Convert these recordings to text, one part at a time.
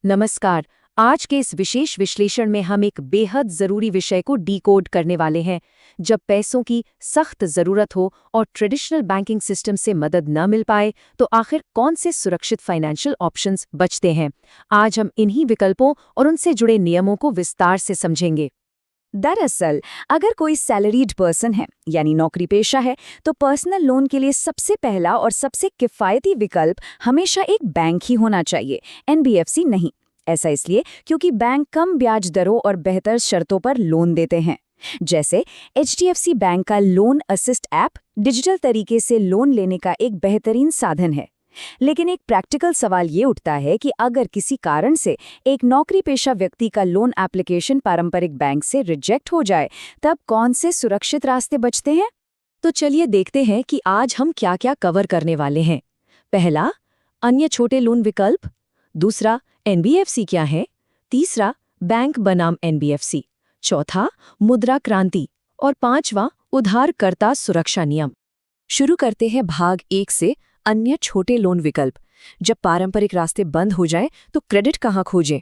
नमस्कार। आज के इस विशेष विश्लेषण में हम एक बेहद जरूरी विषय को डिकोड करने वाले हैं। जब पैसों की सख्त जरूरत हो और ट्रेडिशनल बैंकिंग सिस्टम से मदद न मिल पाए, तो आखिर कौन से सुरक्षित फाइनेंशियल ऑप्शंस बचते हैं। आज हम इन्हीं विकल्पों और उनसे जुड़े नियमों को विस्तार से समझेंगे। दरअसल अगर कोई सैलरीड पर्सन है यानी नौकरी पेशा है, तो पर्सनल लोन के लिए सबसे पहला और सबसे किफ़ायती विकल्प हमेशा एक बैंक ही होना चाहिए, एनबीएफसी नहीं। ऐसा इसलिए क्योंकि बैंक कम ब्याज दरों और बेहतर शर्तों पर लोन देते हैं। जैसे एचडीएफसी बैंक का लोन असिस्ट ऐप डिजिटल तरीके से लोन लेने का एक बेहतरीन साधन है। लेकिन एक प्रैक्टिकल सवाल ये उठता है कि अगर किसी कारण से एक नौकरी पेशा व्यक्ति का लोन एप्लीकेशन पारंपरिक बैंक से रिजेक्ट हो जाए, तब कौन से सुरक्षित रास्ते बचते हैं? तो चलिए देखते हैं कि आज हम क्या क्या कवर करने वाले हैं। पहला, अन्य छोटे लोन विकल्प। दूसरा, एनबीएफसी क्या है। तीसरा, बैंक बनाम एनबीएफसी। चौथा, मुद्रा क्रांति। और पांचवा, उधारकर्ता सुरक्षा नियम। शुरू करते हैं भाग 1 से, अन्य छोटे लोन विकल्प। जब पारंपरिक रास्ते बंद हो जाएं, तो क्रेडिट कहाँ खोजें।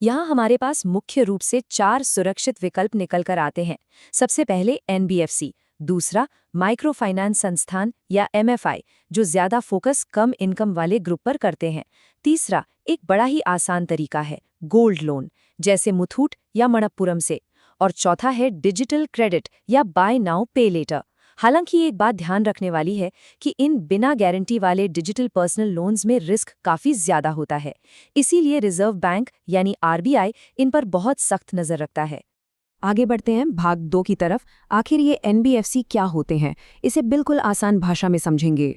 यहाँ हमारे पास मुख्य रूप से 4 सुरक्षित विकल्प निकल कर आते हैं। सबसे पहले एनबीएफसी, दूसरा माइक्रो फाइनेंस संस्थान या एमएफआई, जो ज्यादा फोकस कम इनकम वाले ग्रुप पर करते हैं। तीसरा एक बड़ा ही आसान तरीका है, गोल्ड लोन, जैसे मुथूट या मणप्पुरम से। और चौथा है डिजिटल क्रेडिट या बाय नाउ पे लेटर। हालांकि एक बात ध्यान रखने वाली है कि इन बिना गारंटी वाले डिजिटल पर्सनल लोन्स में रिस्क काफ़ी ज़्यादा होता है। इसीलिए रिजर्व बैंक यानी आरबीआई इन पर बहुत सख्त नज़र रखता है। आगे बढ़ते हैं भाग 2 की तरफ। आखिर ये एनबीएफसी क्या होते हैं, इसे बिल्कुल आसान भाषा में समझेंगे।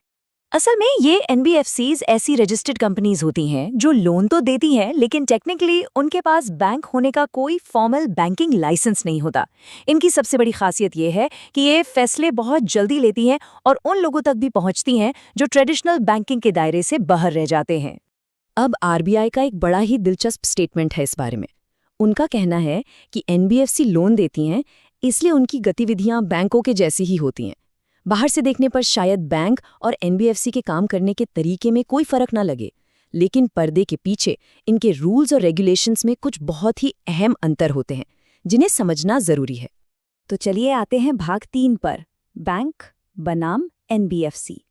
असल में ये एनबीएफसीज ऐसी रजिस्टर्ड कंपनीज होती हैं जो लोन तो देती हैं, लेकिन टेक्निकली उनके पास बैंक होने का कोई फॉर्मल बैंकिंग लाइसेंस नहीं होता। इनकी सबसे बड़ी खासियत ये है कि ये फैसले बहुत जल्दी लेती हैं और उन लोगों तक भी पहुंचती हैं जो ट्रेडिशनल बैंकिंग के दायरे से बाहर रह जाते हैं। अब आरबीआई का एक बड़ा ही दिलचस्प स्टेटमेंट है इस बारे में। उनका कहना है कि एनबीएफसी लोन देती हैं, इसलिए उनकी गतिविधियां बैंकों के जैसी ही होती हैं। बाहर से देखने पर शायद बैंक और एनबीएफसी के काम करने के तरीके में कोई फर्क ना लगे, लेकिन पर्दे के पीछे इनके रूल्स और रेगुलेशंस में कुछ बहुत ही अहम अंतर होते हैं, जिन्हें समझना जरूरी है। तो चलिए आते हैं भाग 3 पर, बैंक बनाम एनबीएफसी।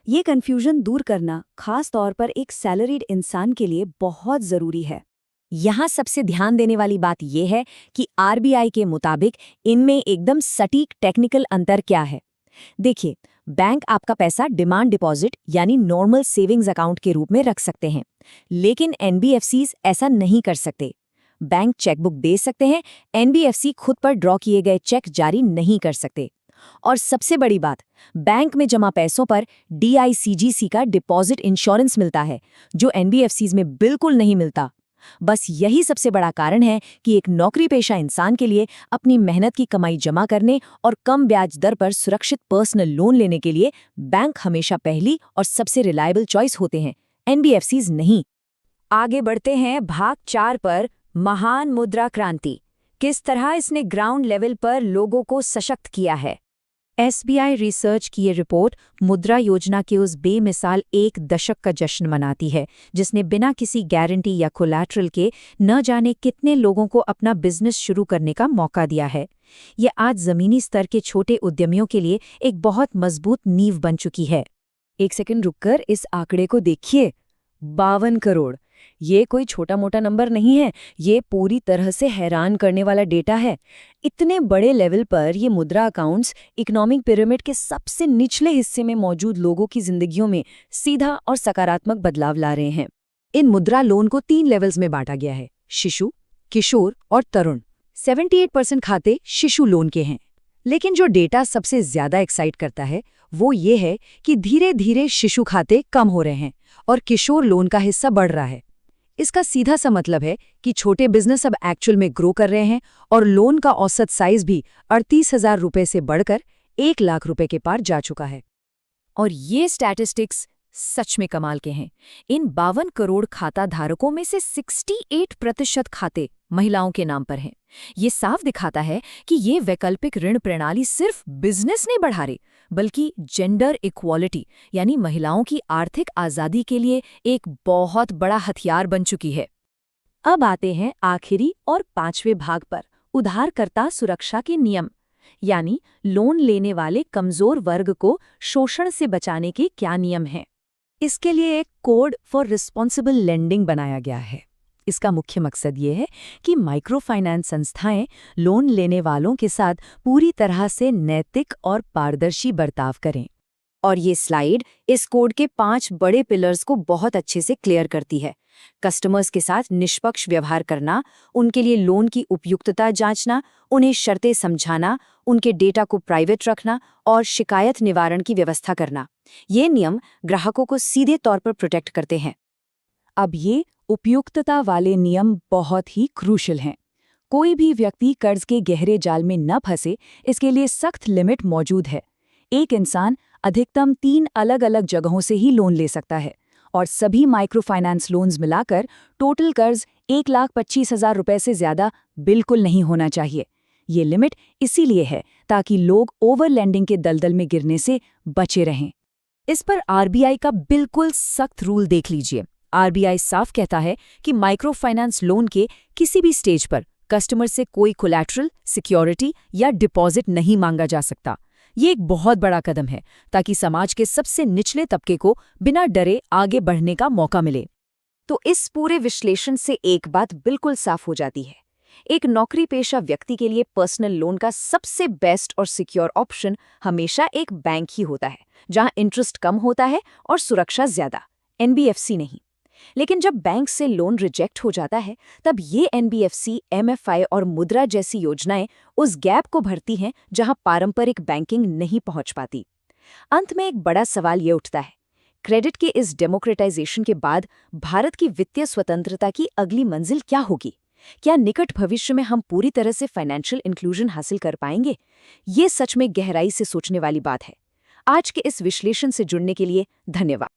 ये कन्फ्यूजन दूर करना खास तौर पर एक सैलरीड इंसान के लिए बहुत ज़रूरी है। यहाँ सबसे ध्यान देने वाली बात यह है कि आरबीआई के मुताबिक इनमें एकदम सटीक टेक्निकल अंतर क्या है। देखिए, बैंक आपका पैसा डिमांड डिपॉजिट यानी नॉर्मल सेविंग्स अकाउंट के रूप में रख सकते हैं, लेकिन एनबीएफसीज ऐसा नहीं कर सकते। बैंक चेकबुक दे सकते हैं, एनबीएफसी खुद पर ड्रॉ किए गए चेक जारी नहीं कर सकते। और सबसे बड़ी बात, बैंक में जमा पैसों पर डीआईसीजीसी का डिपॉजिट इंश्योरेंस मिलता है, जो एनबीएफसीज में बिल्कुल नहीं मिलता। बस यही सबसे बड़ा कारण है कि एक नौकरी पेशा इंसान के लिए अपनी मेहनत की कमाई जमा करने और कम ब्याज दर पर सुरक्षित पर्सनल लोन लेने के लिए बैंक हमेशा पहली और सबसे रिलायबल चॉइस होते हैं, एनबीएफसीज नहीं। आगे बढ़ते हैं भाग 4 पर, महान मुद्रा क्रांति। किस तरह इसने ग्राउंड लेवल पर लोगों को सशक्त किया है। एसबीआई रिसर्च की ये रिपोर्ट मुद्रा योजना के उस बेमिसाल 1 दशक का जश्न मनाती है, जिसने बिना किसी गारंटी या कोलैटरल के न जाने कितने लोगों को अपना बिजनेस शुरू करने का मौका दिया है। ये आज ज़मीनी स्तर के छोटे उद्यमियों के लिए एक बहुत मजबूत नींव बन चुकी है। एक सेकंड रुककर इस आंकड़े को देखिए, 52 करोड़। ये कोई छोटा मोटा नंबर नहीं है, ये पूरी तरह से हैरान करने वाला डेटा है। इतने बड़े लेवल पर ये मुद्रा अकाउंट्स इकोनॉमिक पिरामिड के सबसे निचले हिस्से में मौजूद लोगों की जिंदगियों में सीधा और सकारात्मक बदलाव ला रहे हैं। इन मुद्रा लोन को 3 लेवल्स में बांटा गया है, शिशु, किशोर और तरुण। 78% खाते शिशु लोन के हैं। लेकिन जो डेटा सबसे ज्यादा एक्साइट करता है वो ये है कि धीरे धीरे शिशु खाते कम हो रहे हैं और किशोर लोन का हिस्सा बढ़ रहा है। इसका सीधा सा मतलब है कि छोटे बिजनेस अब एक्चुअल में ग्रो कर रहे हैं और लोन का औसत साइज भी 38,000 रुपए से बढ़कर 1 लाख रुपए के पार जा चुका है। और ये स्टैटिस्टिक्स सच में कमाल के हैं। इन 52 करोड़ खाता धारकों में से 68% खाते महिलाओं के नाम पर हैं। ये साफ दिखाता है कि ये वैकल्पिक ऋण प्रणाली सिर्फ बिजनेस नहीं बढ़ा रही, बल्कि जेंडर इक्वालिटी यानी महिलाओं की आर्थिक आज़ादी के लिए एक बहुत बड़ा हथियार बन चुकी है। अब आते हैं आखिरी और 5वें भाग पर, उधारकर्ता सुरक्षा के नियम। यानी लोन लेने वाले कमजोर वर्ग को शोषण से बचाने के क्या नियम हैं। इसके लिए एक कोड फॉर रिस्पॉन्सिबल लेंडिंग बनाया गया है। इसका मुख्य मकसद ये है कि माइक्रो फाइनेंस संस्थाएं लोन लेने वालों के साथ पूरी तरह से नैतिक और पारदर्शी बर्ताव करें। और ये स्लाइड इस कोड के 5 बड़े पिलर्स को बहुत अच्छे से क्लियर करती है। कस्टमर्स के साथ निष्पक्ष व्यवहार करना, उनके लिए लोन की उपयुक्तता जांचना, उन्हें शर्तें समझाना, उनके डेटा को प्राइवेट रखना और शिकायत निवारण की व्यवस्था करना। ये नियम ग्राहकों को सीधे तौर पर प्रोटेक्ट करते हैं। अब ये उपयुक्तता वाले नियम बहुत ही क्रूशल हैं। कोई भी व्यक्ति कर्ज के गहरे जाल में न फंसे, इसके लिए सख्त लिमिट मौजूद है। एक इंसान अधिकतम 3 अलग-अलग जगहों से ही लोन ले सकता है और सभी माइक्रो फाइनेंस लोन्स मिलाकर टोटल कर्ज 1,25,000 रुपए से ज्यादा बिल्कुल नहीं होना चाहिए। ये लिमिट इसीलिए है ताकि लोग ओवर लेंडिंग के दलदल में गिरने से बचे रहें। इस पर आरबीआई का बिल्कुल सख्त रूल देख लीजिए। आरबीआई साफ कहता है कि माइक्रो फाइनेंस लोन के किसी भी स्टेज पर कस्टमर से कोई कोलैटरल, सिक्योरिटी या डिपॉजिट नहीं मांगा जा सकता। ये एक बहुत बड़ा कदम है ताकि समाज के सबसे निचले तबके को बिना डरे आगे बढ़ने का मौका मिले। तो इस पूरे विश्लेषण से एक बात बिल्कुल साफ हो जाती है। एक नौकरी पेशा व्यक्ति के लिए पर्सनल लोन का सबसे बेस्ट और सिक्योर ऑप्शन हमेशा एक बैंक ही होता है, जहां इंटरेस्ट कम होता है और सुरक्षा ज्यादा, एनबीएफसी नहीं। लेकिन जब बैंक से लोन रिजेक्ट हो जाता है, तब ये एनबीएफसी, एमएफआई और मुद्रा जैसी योजनाएं उस गैप को भरती हैं जहां पारंपरिक बैंकिंग नहीं पहुंच पाती। अंत में एक बड़ा सवाल ये उठता है, क्रेडिट के इस डेमोक्रेटाइजेशन के बाद भारत की वित्तीय स्वतंत्रता की अगली मंजिल क्या होगी? क्या निकट भविष्य में हम पूरी तरह से फाइनेंशियल इंक्लूजन हासिल कर पाएंगे? ये सच में गहराई से सोचने वाली बात है। आज के इस विश्लेषण से जुड़ने के लिए धन्यवाद।